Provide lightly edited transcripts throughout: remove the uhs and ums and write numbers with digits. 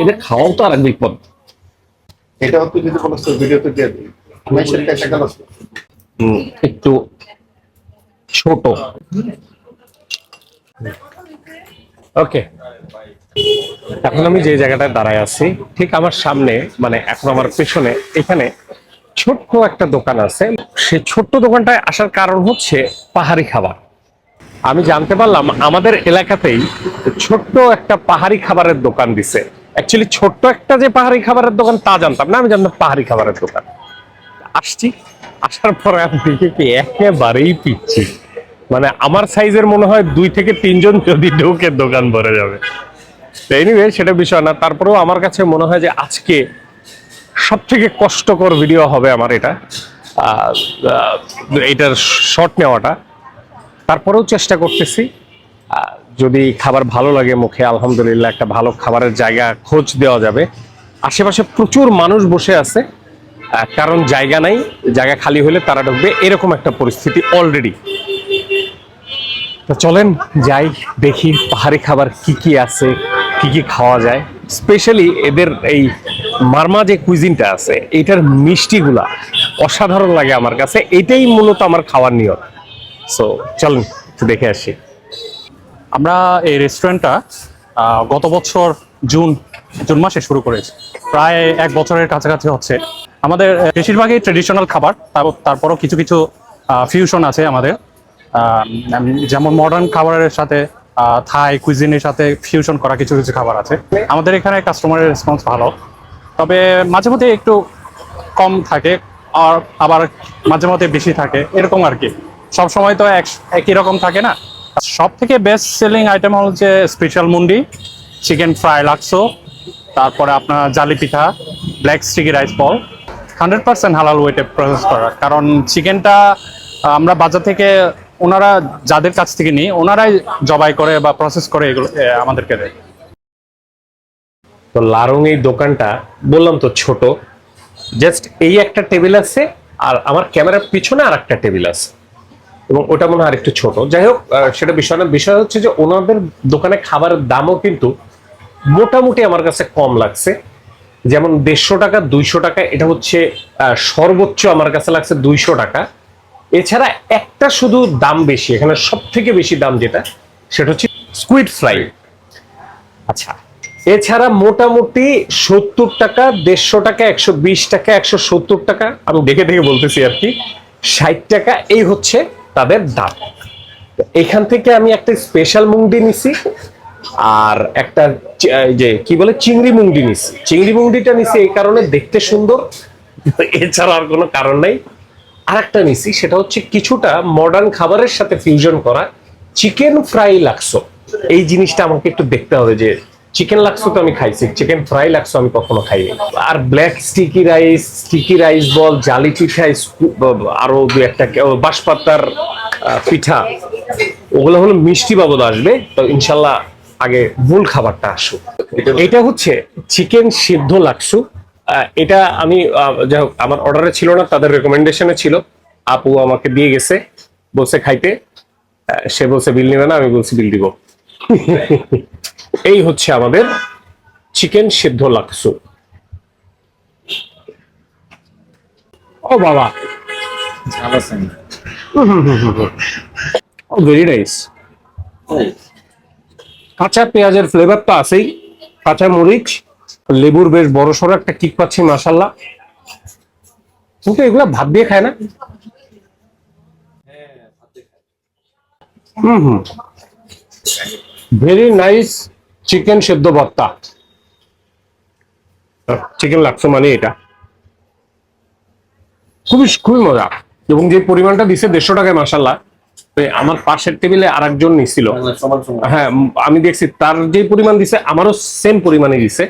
এটা খাওয়াও তো আর এক বিপদ। এটা হচ্ছে যদি কোনো ভিডিওতে দিয়ে দিই একটু ছোট। ওকে, এখন আমি যে জায়গাটায় দাঁড়ায় আছি ঠিক আমার সামনে, মানে এখন আমার পেছনে এখানে ছোট্ট একটা দোকান আছে। সেই ছোট্ট দোকানটায় আসার কারণ হচ্ছে পাহাড়ি খাবার। আমি জানতে পারলাম আমাদের এলাকাতেই ছোট্ট একটা পাহাড়ি খাবারের দোকান দিছে। অ্যাকচুয়ালি ছোট্ট একটা যে পাহাড়ি খাবারের দোকান তা জানতাম না, আমি জানতাম পাহাড়ি খাবারের দোকান। আসছি, আসার পরে আমি দেখি কি একেবারেই পিচ্ছি, মানে আমার সাইজের মনে হয় 2 থেকে 3 জন যদি ঢোকে দোকান ভরে যাবে। এনিওয়ে সেটা বিষয় না, তারপরেও আমার কাছে মনে হয় যে আজকে সব থেকে কষ্টকর ভিডিও হবে আমার এটা, এটার শর্ট নেওয়াটা। তারপরেও চেষ্টা করতেছি, যদি খাবার ভালো লাগে মুখে আলহামদুলিল্লাহ একটা ভালো খাবারের জায়গা খোঁজ দেওয়া যাবে। আশেপাশে প্রচুর মানুষ বসে আছে, কারণ জায়গা নাই, জায়গা খালি হলে তারা ঢুকবে, এরকম একটা পরিস্থিতি অলরেডি। তো চলেন যাই, দেখি পাহাড়ি খাবার কি কি আছে, কি কি খাওয়া যায়। স্পেশালি এদের এই মারমা যে কুইজিনটা আছে এটার মিষ্টিগুলা অসাধারণ লাগে আমার কাছে, এটাই মূলত আমার খাওয়ার নিয়ত। সো চলেন একটু দেখে আসি। আমরা এই রেস্টুরেন্টটা গত বছর জুন মাসে শুরু করেছি, প্রায় 1 বছরের কাছাকাছি হচ্ছে। আমাদের বেশিরভাগই ট্রেডিশনাল খাবার, তারপরও কিছু কিছু ফিউশন আছে আমাদের, যেমন মডার্ন খাবারের সাথে থাই কুইজিনের সাথে ফিউশন করা কিছু কিছু খাবার আছে। আমাদের এখানে কাস্টমারের রেসপন্স ভালো, তবে মাঝে মধ্যে একটু কম থাকে, আর আবার মাঝে মধ্যে বেশি থাকে, এরকম আর কি। সবসময় তো একই রকম থাকে না। সব থেকে বেস্ট সেলিং আইটেম হচ্ছে স্পেশাল মুন্ডি, চিকেন ফ্রাই লাক্সো, তারপরে আপনার জালি পিঠা, ব্ল্যাক স্টিকি রাইস বল, 100% হালাল ওয়েটে প্রসেস করা। কারণ চিকেনটা আমরা বাজার থেকে ওনারা যাদের কাছ থেকে নিই ওনারাই জবাই করে বা প্রসেস করে এগুলো আমাদেরকে দেয়। তো লারং এই দোকানটা বললাম তো ছোট, জাস্ট এই একটা টেবিল আছে, আর আমার ক্যামেরার পিছনে আর একটা টেবিল আছে, এবং ওটা মনে হয় আরেকটু ছোট। যাই হোক সেটা বিষয় না, বিষয় হচ্ছে যে ওনাদের দোকানে খাবারের দামও কিন্তু মোটামুটি আমার কাছে কম লাগছে। যেমন 150 টাকা 200 টাকা, এটা হচ্ছে সর্বোচ্চ আমার কাছে লাগছে 200 টাকা। এছাড়া একটা শুধু দাম বেশি, এখানে সব থেকে বেশি দাম যেটা সেটা হচ্ছে স্কুইড ফ্রাই। আচ্ছা, এছাড়া মোটামুটি 70 টাকা 150 টাকা 120 টাকা 170 টাকা, আমি দেখে দেখে বলতেছি আর কি, 60 টাকা, এই হচ্ছে তাদের দাম। এখান থেকে আমি একটা স্পেশাল মুংডি নিছি, আর একটা যে কি বলে চিংড়ি মুংডি নিছি। চিংড়ি মুংডিটা নিছি এই কারণে দেখতে সুন্দর, এছাড়া আর কোনো কারণ নাই। আর একটা নিছি, সেটা হচ্ছে কিছুটা মডার্ন খাবারের সাথে ফিউশন করা চিকেন ফ্রাই লাক্সো। এই জিনিসটা আমাকে একটু দেখতে হবে যে চিকেন লাক্সো তো আমি খাইছি, চিকেন ফ্রাই লাক্সো আমি কখনো খাইনি। আর ব্ল্যাক স্টিকি রাইস বল, জালি পিঠা, আরো 2-1টা বাঁশপাতার পিঠা, ওগুলো হলো মিষ্টি বাবদ আসবে। তো ইনশাল্লাহ আগে মূল খাবারটা আসুক। এটা হচ্ছে চিকেন সিদ্ধ লাক্সু। এটা আমি যাই হোক আমার অর্ডারে ছিল না, তাদের রেকমেন্ডেশনে ছিল, আপু আমাকে দিয়ে গেছে, বলছে খাইতে। সে বলছে বিল নিবে না, আমি বলছি বিল দিব। এই হচ্ছে আমাদের চিকেন সিদ্ধ লাক্সু। ও বাবা, ভেরি নাইস। কাঁচা পেঁয়াজের ফ্লেভার তো আছেই, কাঁচা মরিচ, লেবুর বেশ বড় সড়ো একটা কিক পাচ্ছি মাশাল্লাহ। কিন্তু এগুলা ভাত দিয়ে খায় না? ভেরি নাইস চিকেন সেদ্ধ ভর্তা, চিকেন লাক্সো মানে এটা খুবই খুবই মজা। এবং যে পরিমাণটা দিছে 150 টাকায় মাশাল্লাহ। আমার পাশের টেবিলে আরেকজন নিছিল, হ্যাঁ আমি দেখছি তার যে পরিমাণ দিছে আমারও সেম পরিমাণে দিছে।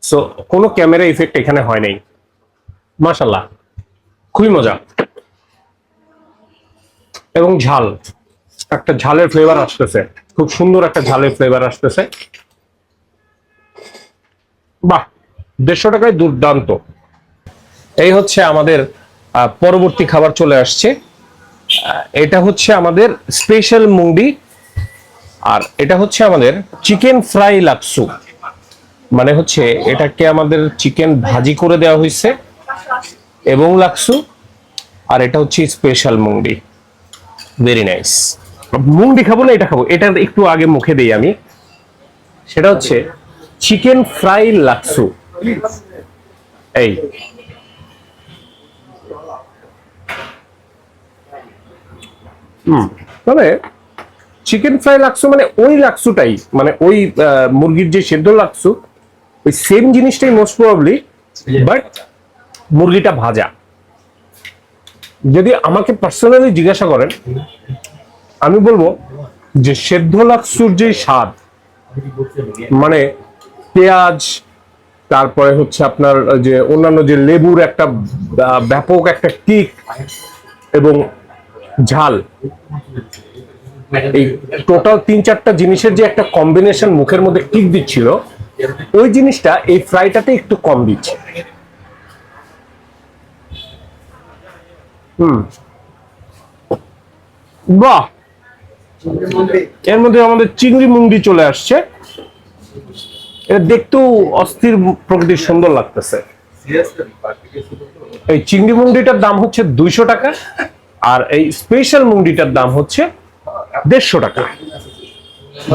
সো কোনো ক্যামেরা ইফেক্ট এখানে হয় নাই, মাশাল্লাহ খুবই মজা। এবং ঝাল, একটা ঝালের ফ্লেভার আসতেছে, খুব সুন্দর একটা ঝালের ফ্লেভার আসতেছে। বাহ, 150 টাকায় দুর্দান্ত। এই হচ্ছে আমাদের পরবর্তী খাবার চলে আসছে। এটা হচ্ছে আমাদের স্পেশাল মুংডি, আর এটা হচ্ছে আমাদের চিকেন ফ্রাই লাক্সু। মানে হচ্ছে এটাকে আমাদের চিকেন ভাজি করে দেওয়া হয়েছে এবং লাক্সু, আর এটা হচ্ছে স্পেশাল মুংডি। Very nice. মুংডি খাবো না, এটা খাবো। এটা একটু আগে মুখে দেই আমি। সেটা হচ্ছে চিকেন ফ্রাই লাক্সু। এই তবে চিকেন ফ্রাই লাক্সু মানে ওই লাক্সুটাই, মানে ওই মুরগির যে সেদ্ধ লাক্সু, ওই সেম জিনিসটাই মোস্ট প্রবাবলি, বাট মুরগিটা ভাজা। যদি আমাকে পার্সোনালি জিজ্ঞাসা করেন, আমি বলবো যে সেদ্ধ লাক্সুর যে স্বাদ, মানে পেঁয়াজ, তারপরে হচ্ছে আপনার যে অন্যান্য যে লেবুর একটা ব্যাপক একটা কিক এবং ঝাল, এই টোটাল 3-4টা জিনিসের যে একটা কম্বিনেশন মুখের মধ্যে কিক দিচ্ছিল, ওই জিনিসটা এই ফ্রাইটাতে একটু কম দিচ্ছে। বাহ, এর মধ্যে আমাদের চিংড়ি মুংডি চলে আসছে। এটা দেখতেও অস্থির প্রকৃতির সুন্দর লাগতেছে। এই চিংড়ি মুংডিটার দাম হচ্ছে 200 টাকা, আর এই স্পেশাল মুংডিটার দাম হচ্ছে 150 টাকা,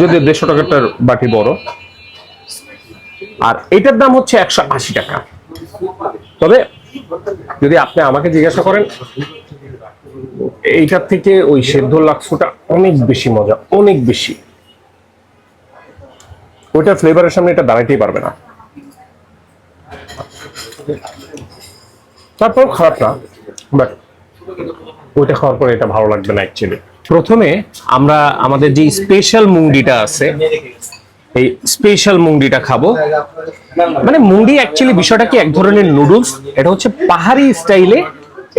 যদি 150 টাকাটার বাটি বড়। আর এটার দাম হচ্ছে 180 টাকা। তবে যদি আপনি আমাকে জিজ্ঞাসা করেন, এইটার থেকে ওই সেদ্ধ লাক্সুটা অনেক বেশি মজা, অনেক বেশি। ওইটার ফ্লেভারের সামনে এটা দাঁড়াইতেই পারবে না। তারপর খারাপ না, বাট ওইটা খাওয়ার পরে এটা ভালো লাগবে না অ্যাকচুয়ালি। প্রথমে আমরা আমাদের যে স্পেশাল মুংডিটা আছে, এই স্পেশাল মুংডিটা খাবো। মানে মুংডি অ্যাকচুয়ালি বিষয়টা কি, এক ধরনের নুডলস। এটা হচ্ছে পাহাড়ি স্টাইলে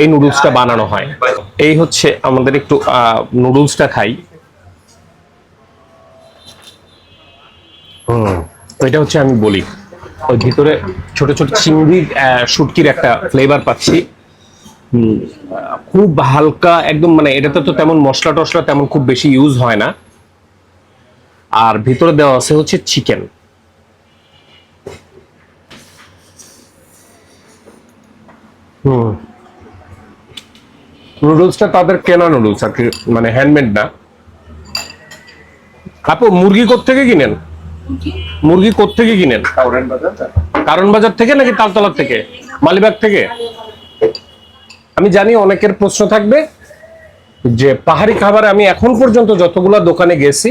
এই নুডলসটা বানানো হয়। এই হচ্ছে আমাদের একটু নুডলসটা খাই। এটা হচ্ছে আমি বলি, ওই ভিতরে ছোট ছোট চিংড়ি শুটকির একটা ফ্লেভার পাচ্ছি। খুব হালকা একদম, মানে এটাতে তো তেমন মশলা টশলা তেমন খুব বেশি ইউজ হয় না। আর ভিতরে দেওয়া আছে হচ্ছে চিকেন। নুডলসটা তাদের কেনা নুডলস আর কি, মানে হ্যান্ডমেড না। আপু মুরগি কোত্থেকে কিনেন? মুরগি কোত্থেকে কিনেন? কারণ বাজার থেকে নাকি তালতলা থেকে, মালিবাগ থেকে? আমি জানি অনেকের প্রশ্ন থাকবে যে পাহাড়ি খাবার, আমি এখন পর্যন্ত যতগুলো দোকানে গেছি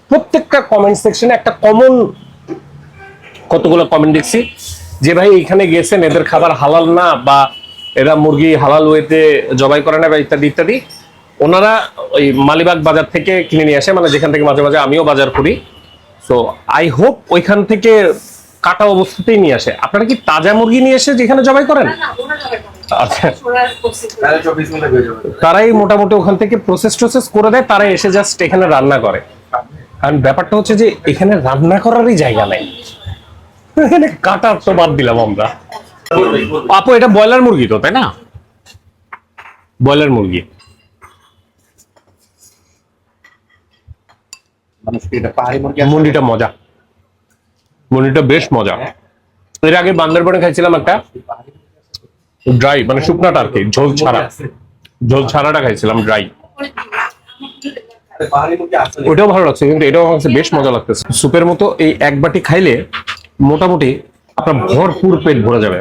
প্রত্যেকটা কমেন্ট সেকশনে একটা কমন কতগুলো কমেন্ট দেখছি যে ভাই এখানে গেছেন, এদের খাবার হালাল না, বা এরা মুরগি হালাল ওয়েতে জবাই করে না, বা ইত্যাদি ইত্যাদি। ওনারা ওই মালিবাগ বাজার থেকে কিনে নিয়ে আসে, মানে যেখান থেকে মাঝে মাঝে আমিও বাজার করি। সো আই হোপ ওইখান থেকে কাটা অবস্থাতেই নিয়ে আসে। আপনারা কি তাজা মুরগি নিয়ে এসে যেখানে জবাই করেন? আচ্ছা, তারাই মোটামুটি ওখান থেকে প্রসেস করে দেয়, তারাই এসে জাস্ট এখানে রান্না করে। কারণ ব্যাপারটা হচ্ছে যে এখানে রান্না করারই জায়গা নাই, এখানে কাটার তো বাদ দিলাম আমরা। আপু এটা ব্রয়লার মুরগি তো, তাই না? ব্রয়লার মুরগি। মুন্ডিটা মজা, মুন্ডিটা বেশ মজা। এর আগে বান্দরবনে খাইছিলাম একটা ড্রাই, মানে শুকনাটা আর কি, ঝোল ছাড়াটা খাইছিলাম ড্রাই, ওইটাও ভালো লাগছে। কিন্তু এটাও বেশ মজা লাগতেছে, সুপের মতো। এই এক বাটি খাইলে মোটামুটি আপনার ভরপুর পেট ভরে যাবে।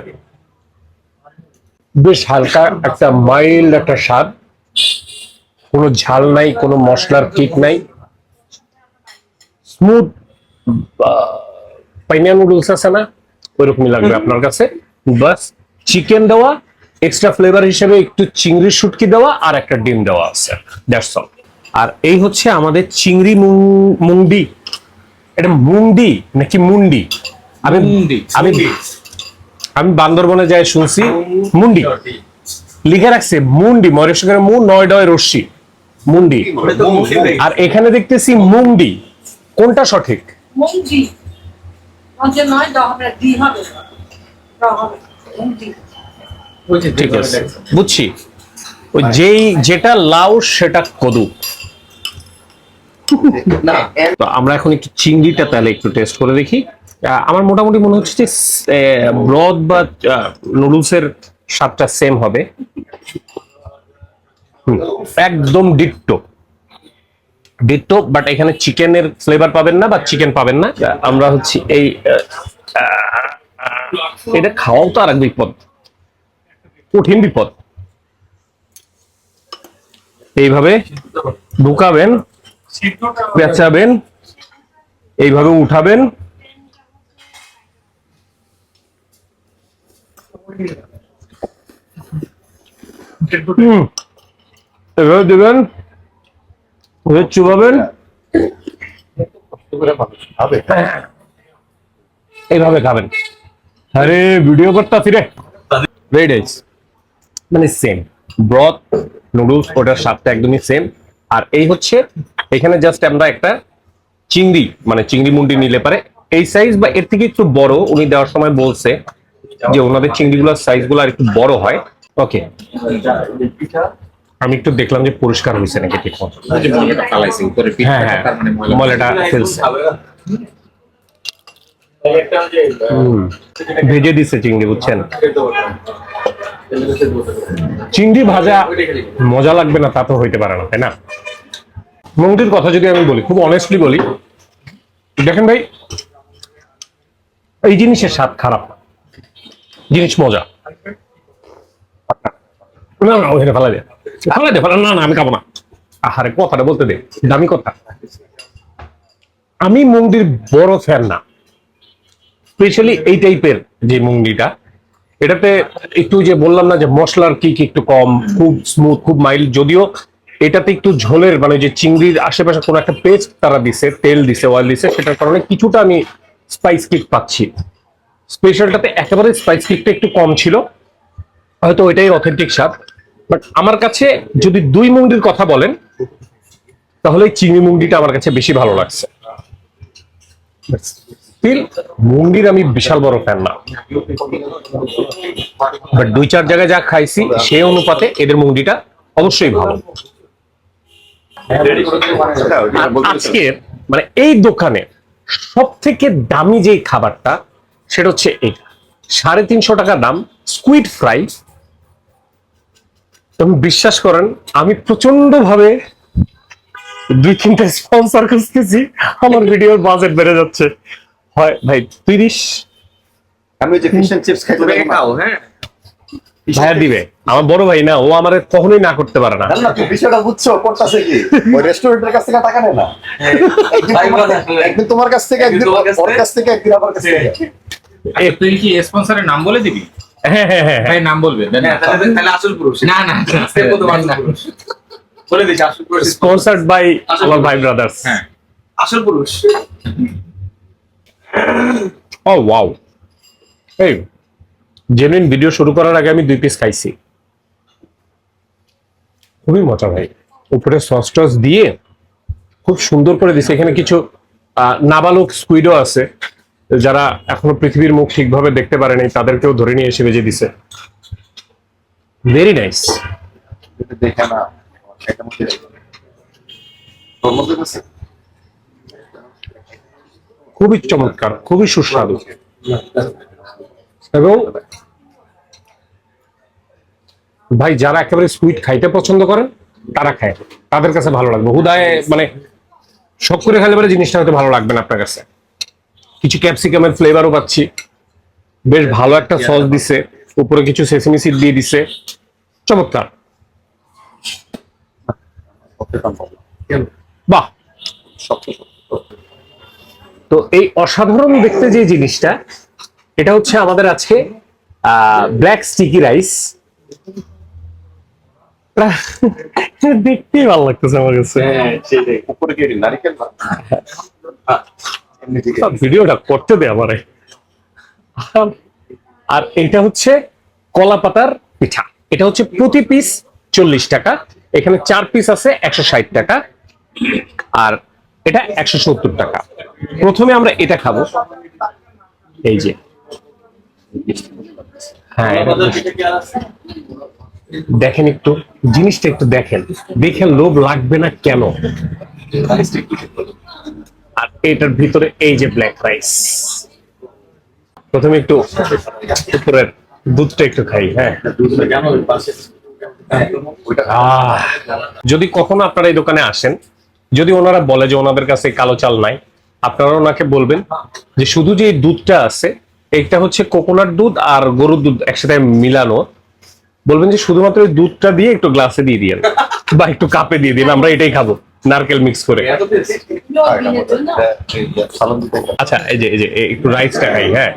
বেশ হালকা একটা মাইল্ড একটা স্বাদ, কোনো ঝাল নাই, কোনো মশলার কিক নাই, স্মুথ পাইনা নুডলস আছে না, ওইরকমই লাগবে আপনার কাছে। বাস চিকেন দেওয়া, এক্সট্রা ফ্লেভার হিসেবে একটু চিংড়ির শুটকি দেওয়া, আর একটা ডিম দেওয়া আছে, দ্যাটস অল। আর এই হচ্ছে আমাদের চিংড়ি মুংডি। এটা মুংডি নাকি মুন্ডি? আমি বান্দরবনে যাই শুনছি মুন্ডি লিখে রাখছে, মুন্ডি ময়ূরেশ্বরের মু, 9 ডয় রশ্মি, মুন্ডি। আর এখানে দেখতেছি মুংডি। কোনটা সঠিক? ঠিক আছে, বুঝছি। ওই যেটা লাউ সেটা কদু। না তো আমরা এখন একটু চিংড়িটা তাহলে একটু টেস্ট করে দেখি। আমার মোটামুটি মনে হচ্ছে যে ব্রড বা নুডলসের স্বাদটা সেম হবে। একদম ডিট্টো ডিট্টো, বাট এখানে চিকেনের ফ্লেভার পাবেন না বা চিকেন পাবেন না। আমরা হচ্ছে এই এটা খাওয়াও তো আর এক বিপদ, কঠিন বিপদ। এইভাবে ঢুকাবেন, পেঁচাবেন, এইভাবে উঠাবেন, এভাবে দেবেন, চুবাবেন, হবে এইভাবে খাবেন। আরে ভিডিও করতেছি রে, ভেরি নাইস। মানে সেম ব্রথ নুডলস, ওটার স্বাদটা একদমই সেম। আর এই হচ্ছে এখানে জাস্ট আমরা একটা চিংড়ি, মানে চিংড়ি মুন্ডি নিলে পারে এই সাইজ বা এর থেকে একটু বড়, উনি দেওয়ার সময় বলছে যে ওনাদের চিংড়িগুলোর সাইজগুলো আর একটু বড় হয়। ওকে, আমি একটু দেখলাম যে পরিষ্কার হয়েছে নাকি ঠিক মতো। হ্যাঁ হ্যাঁ, ময়লাটা ফেলছে। ভেজে দিছে চিংড়ি, বুঝছেন? চিংড়ি ভাজা মজা লাগবে না তা তো হইতে পারে না, তাই না? মুংটির কথা যদি আমি বলি, খুব অনেস্টলি বলি, দেখেন ভাই, এই জিনিসের স্বাদ খারাপ না, জিনিস মজা। না না, ওখানে ফেলা দে, ফেলা দে, ফেলা। না না, আমি খাবো না। আহারে, কথাটা বলতে দে, দামি কথা। আমি মুংটির বড় ফ্যান না, স্পেশালি এই টাইপের যে মুংটিটা, এটাতে একটু যে বললাম না যে মশলার কিক একটু কম, খুব স্মুথ, খুব মাইল্ড। যদিও এটাতে একটু ঝোলের, মানে যে চিংড়ির আশেপাশে কোনো একটা পেস্ট তারা দিছে, তেল দিছে, অয়েল দিছে, সেটার কারণে কিছুটা আমি স্পাইস কিক পাচ্ছি। স্পেশালটাতে একেবারে স্পাইস কিকটা একটু কম ছিল, হয়তো ওইটাই অথেন্টিক স্বাদ। বাট আমার কাছে যদি দুই মুংডির কথা বলেন, তাহলে চিংড়ি মুংডিটা আমার কাছে বেশি ভালো লাগছে। স্টিল মুংডির আমি বিশাল বড় ফ্যান না, বাট দুই চার জায়গায় যা খাইছি সেই অনুপাতে এদের মুংডিটা অবশ্যই ভালো। আর আজকের মানে এই দোকানে সব থেকে দামি যে খাবারটা, সেটা হচ্ছে এইটা, 350 টাকা দাম, স্কুইড ফ্রাই। তুমি বিশ্বাস করেন, আমি প্রচন্ড ভাবে 2-3টা স্পন্সর খুঁজতেছি, আমার ভিডিওর বাজেট বেড়ে যাচ্ছে। হয় ভাই 30 আমি ওই যে ফিশ এন্ড চিপস খাইতে পারি না। হ্যাঁ ভাইয়া দিবে, আমার বড় ভাই না, ও আমার কখনোই না করতে পারে না। জান না, তুই বিষয়টা বুঝছো, করতেছে কি ওই রেস্টুরেন্টের কাছ থেকে টাকা নেয় না, একদিন তোমার কাছ থেকে, একদিন ওর কাছ থেকে, একদিন আমার কাছ থেকে। তুই কি স্পন্সরের নাম বলে দিবি? হ্যাঁ হ্যাঁ হ্যাঁ, ভাই নাম বলবে তাহলে আসল পুরুষ। না না বলে দিস আসল পুরুষ, স্পন্সর্ড বাই আমার ভাই ব্রাদার্স। হ্যাঁ আসল পুরুষ। ও ওয়াও, এই জেনুইন ভিডিও শুরু করার আগে আমি 2 পিস খাইছি, খুবই মজা ভাই। উপরে সস টস দিয়ে খুব সুন্দর করে দিছে। এখানে কিছু নাবালক স্কুইডও আছে, যারা এখনো পৃথিবীর মুখ ঠিকভাবে দেখতে পারেনি, তাদেরকেও ধরে নিয়ে এসে ভেজে দিছে। Very nice. দেখে না এটা মধ্যে তোর মধ্যে আছে খুবই চমৎকার, খুবই সুস্বাদু। এবং ভাই যারা একেবারে সুইট খাইতে পছন্দ করেন তারা খায়, তাদের কাছে ভালো লাগবে। হুদায় মানে শখ করে খেলে পরে জিনিসটা হয়তো ভালো লাগবে না আপনার কাছে। কিছু ক্যাপসিকামের ফ্লেভারও পাচ্ছি, বেশ ভালো একটা সস দিছে, উপরে কিছু সেসমি সিড দিয়ে দিছে, চমৎকার। বাহ, তো এই অসাধারণ দেখতে যে জিনিসটা, এটা হচ্ছে আমাদের আছে ব্ল্যাক স্টিকি রাইস। দেখতেই ভালো লাগতেছে আমার কাছে। উপরে কি নারকেল না এমনি ঠিক ভিডিওটা করতে দে আমারে। আর এটা হচ্ছে কলা পাতার পিঠা, এটা হচ্ছে প্রতি পিস 40 টাকা। এখানে 4 পিস আছে 160 টাকা, আর এটা 170 টাকা। প্রথমে আমরা এটা খাবো, এই যে, হ্যাঁ দেখেন একটু জিনিসটা, একটু দেখেন, দেখে লোভ লাগবে না কেন? আর এটার ভিতরে এই যে ব্ল্যাক রাইস। প্রথমে একটু উপরের দুধটা একটু খাই। হ্যাঁ, যদি কখনো আপনারা এই দোকানে আসেন, যদি ওনারা বলে যে ওনাদের কাছে কালো চাল নাই, আপনারা ওনাকে বলবেন যে শুধু যে দুধটা আছে এটা হচ্ছে কোকোনাট দুধ আর গরুর দুধ একসাথে মিলানো। বলবেন যে শুধুমাত্র ওই দুধটা দিয়ে একটু গ্লাসে দিয়ে দিয়েন বা একটু কাপে দিয়ে দিন, আমরা এটাই খাবো নারকেল মিক্স করে। আচ্ছা, এই যে একটু রাইসটা খাই। হ্যাঁ,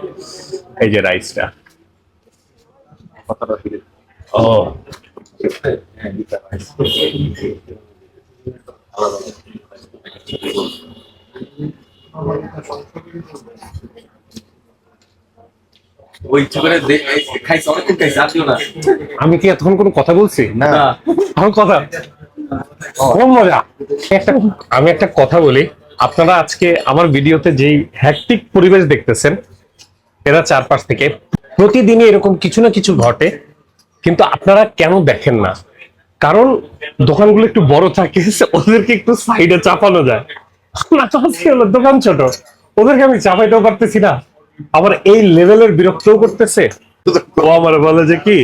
এই যে রাইসটা। ও আমি কি এতক্ষণ কোনো কথা বলছি? না, আমার কথা খুব মজা। আমি একটা কথা বলি, আপনারা আজকে আমার ভিডিওতে যেই হ্যাকটিক পরিবেশ দেখতেছেন, এরা চারপাশ থেকে প্রতিদিনই এরকম কিছু না কিছু ঘটে, কিন্তু আপনারা কেন দেখেন না? কারণ দোকানগুলো একটু বড় থাকে, ওদেরকে একটু সাইডে চাপানো যায়। আজকে হলো দোকান ছোট, ওদেরকে আমি চাপাইতেও পারতেছি না, আবার এই লেভেলের বিরক্তও করতেছে। ও আমার বলে যে কি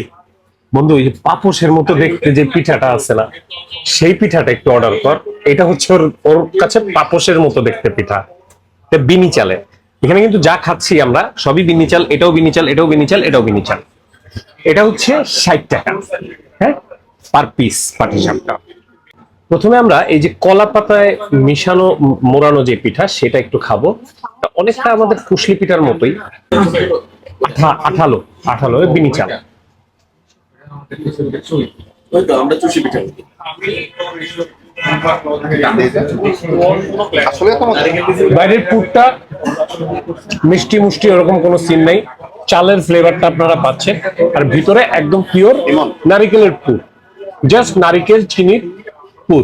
বন্ধু, ওই যে পাপোশের মতো দেখতে যে পিঠাটা আছে না, সেই পিঠাটা একটু অর্ডার কর। এটা হচ্ছে ওর কাছে পাপোশের মতো দেখতে পিঠা, বিনি চালে। এখানে কিন্তু যা খাচ্ছি আমরা সবই বিনি চাল, এটাও বিনি চাল, এটাও বিনি চাল, এটাও বিনি চাল। এটা হচ্ছে 60 টাকা, হ্যাঁ, পার পিস পাটিসাপটা। প্রথমে আমরা এই যে কলা পাতায় মিশানো মোড়ানো যে পিঠা সেটা একটু খাবো। অনেকটা আমাদের কুশলি পিঠার মতোই, আঠালো আঠালো বিনি চাল। বাইরের পুরটা মিষ্টি মুষ্টি ওরকম কোনো সিন নাই, চালের ফ্লেভারটা আপনারা পাচ্ছেন, আর ভিতরে একদম পিওর নারিকেলের পুর, জাস্ট নারিকেল চিনির পুর।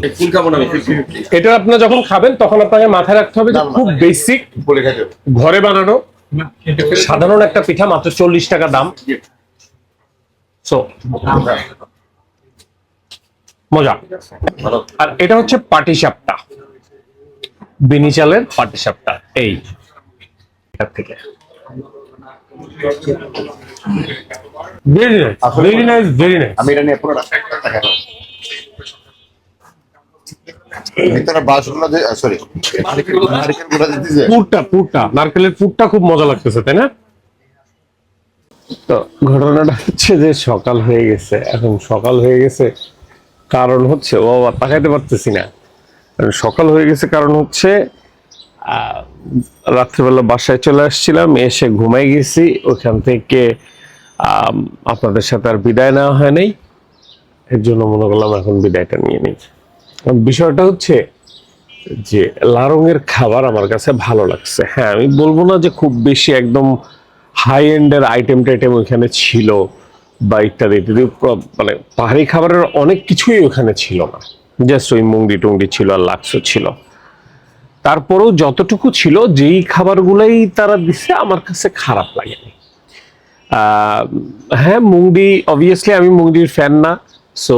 এটা আপনারা যখন খাবেন তখন আপনাকে মাথায় রাখতে হবে যে খুব বেসিক ঘরে বানানো সাধারণ একটা পিঠা, মাত্র 40 টাকা দাম। সো মজা। আর এটা হচ্ছে পাটিসাপটা, বিনি চালের পাটিসাপটা। এই থেকে very nice, very nice, very nice. আমি এটা নিয়ে পুরো টাকা ভিতরে বাসগুলো যে সরি নারকেলগুলো যে দিছে, পুরটা নারকেলের পুরটা খুব মজা লাগতেছে, তাই না? তো ঘটনাটা হচ্ছে যে সকাল হয়ে গেছে, এখন সকাল হয়ে গেছে কারণ হচ্ছে ও তাকাইতে পারতেছি না। সকাল হয়ে গেছে কারণ হচ্ছে রাত্রিবেলা বাসায় চলে আসছিলাম, এসে ঘুমাই গেছি। ওখান থেকে আপনাদের সাথে আর বিদায় নেওয়া হয় নাই, এর জন্য মনে করলাম এখন বিদায়টা নিয়ে নিই। বিষয়টা হচ্ছে যে লারঙের খাবার আমার কাছে ভালো লাগছে। হ্যাঁ, আমি বলবো না যে খুব বেশি একদম হাই এন্ডের আইটেম টাইটেম ওইখানে ছিল বা ইত্যাদি ইত্যাদি, মানে পাহাড়ি খাবারের অনেক কিছুই ওখানে ছিল না, জাস্ট ওই মুংডি টুংডি ছিল আর লাক্সও ছিল। তারপরেও যতটুকু ছিল, যেই খাবারগুলাই তারা দিচ্ছে আমার কাছে খারাপ লাগেনি। হ্যাঁ, মুংডি অবভিয়াসলি আমি মুংডির ফ্যান না, সো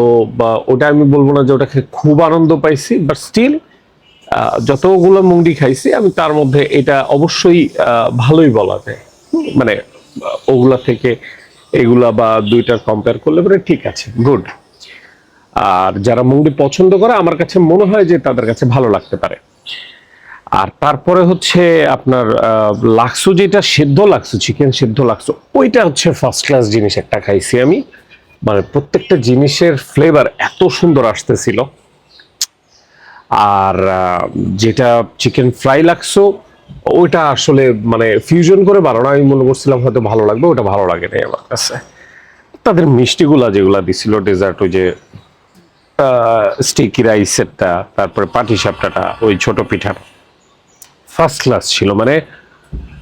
ওটা আমি বলবো না যে ওটাকে খুব আনন্দ পাইছি, বাট স্টিল যতগুলো মুংডি খাইছি আমি তার মধ্যে এটা অবশ্যই ভালোই বলা যায়। মানে ওগুলা থেকে এগুলা বা দুইটার কম্পেয়ার করলে পরে ঠিক আছে, গুড। আর যারা মুংডি পছন্দ করে আমার কাছে মনে হয় যে তাদের কাছে ভালো লাগতে পারে। আর তারপরে হচ্ছে আপনার লাক্সো, যেটা সেদ্ধ লাক্সো, চিকেন সেদ্ধ লাক্সো, ওইটা হচ্ছে ফার্স্ট ক্লাস জিনিস একটা খাইছি আমি। মানে প্রত্যেকটা জিনিসের ফ্লেভার এত সুন্দর আসতেছিল। আর যেটা চিকেন ফ্রাই লাক্সো, ওইটা আসলে মানে ফিউশন করে বানানো, আমি মনে করছিলাম হয়তো ভালো লাগবে, ওটা ভালো লাগে নাই আমার কাছে। তাদের মিষ্টিগুলা যেগুলা দিছিল ডেজার্ট, ওই যে স্টিকি রাইসেরটা, তারপরে পাটিসাপটাটা, ওই ছোট পিঠাটা ফার্স্ট ক্লাস ছিল। মানে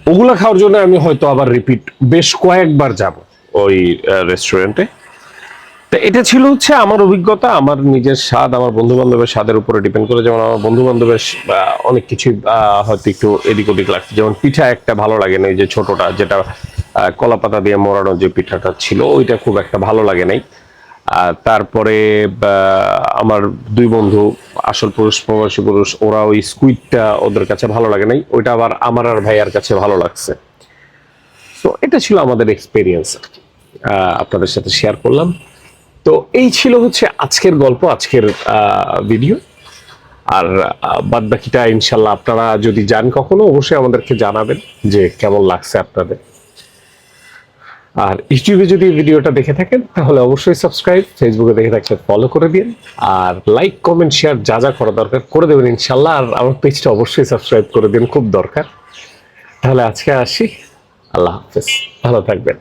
ওগুলা খাওয়ার জন্য আমি হয়তো আবার রিপিট বেশ কয়েকবার যাব ওই রেস্টুরেন্টে। তো এটা ছিল হচ্ছে আমার অভিজ্ঞতা, আমার নিজের স্বাদ, আমার বন্ধু বান্ধবের স্বাদের উপরে ডিপেন্ড করে। যেমন আমার বন্ধু বান্ধবের অনেক কিছুই হয়তো একটু এদিক ওদিক লাগছে, যেমন পিঠা একটা ভালো লাগে না, এই যে ছোটটা যেটা কলা পাতা দিয়ে মোড়ানো যে পিঠাটা ছিল, ওইটা খুব একটা ভালো লাগে নাই। তারপরে আমার দুই বন্ধু আসল পুরুষ প্রবাসী পুরুষ, ওরা ওই স্কুইডটা ওদের কাছে ভালো লাগে নাই, ওইটা আবার আমার আর ভাইয়ার কাছে ভালো লাগছে। তো এটা ছিল আমাদের এক্সপেরিয়েন্স, আপনাদের সাথে শেয়ার করলাম। তো এই ছিল হচ্ছে আজকের গল্প, আজকের ভিডিও। আর বাদ বাকিটা ইনশাল্লাহ আপনারা যদি যান কখনো অবশ্যই আমাদেরকে জানাবেন যে কেমন লাগছে আপনাদের। আর ইউটিউবে যদি ভিডিওটা দেখে থাকেন তাহলে অবশ্যই সাবস্ক্রাইব, ফেসবুকে দেখে থাকলে ফলো করে দিন, আর লাইক কমেন্ট শেয়ার যা যা করা দরকার করে দেবেন ইনশাল্লাহ। আর আমার পেজটা অবশ্যই সাবস্ক্রাইব করে দিন, খুব দরকার। তাহলে আজকে আসি, আল্লাহ হাফেজ, ভালো থাকবেন।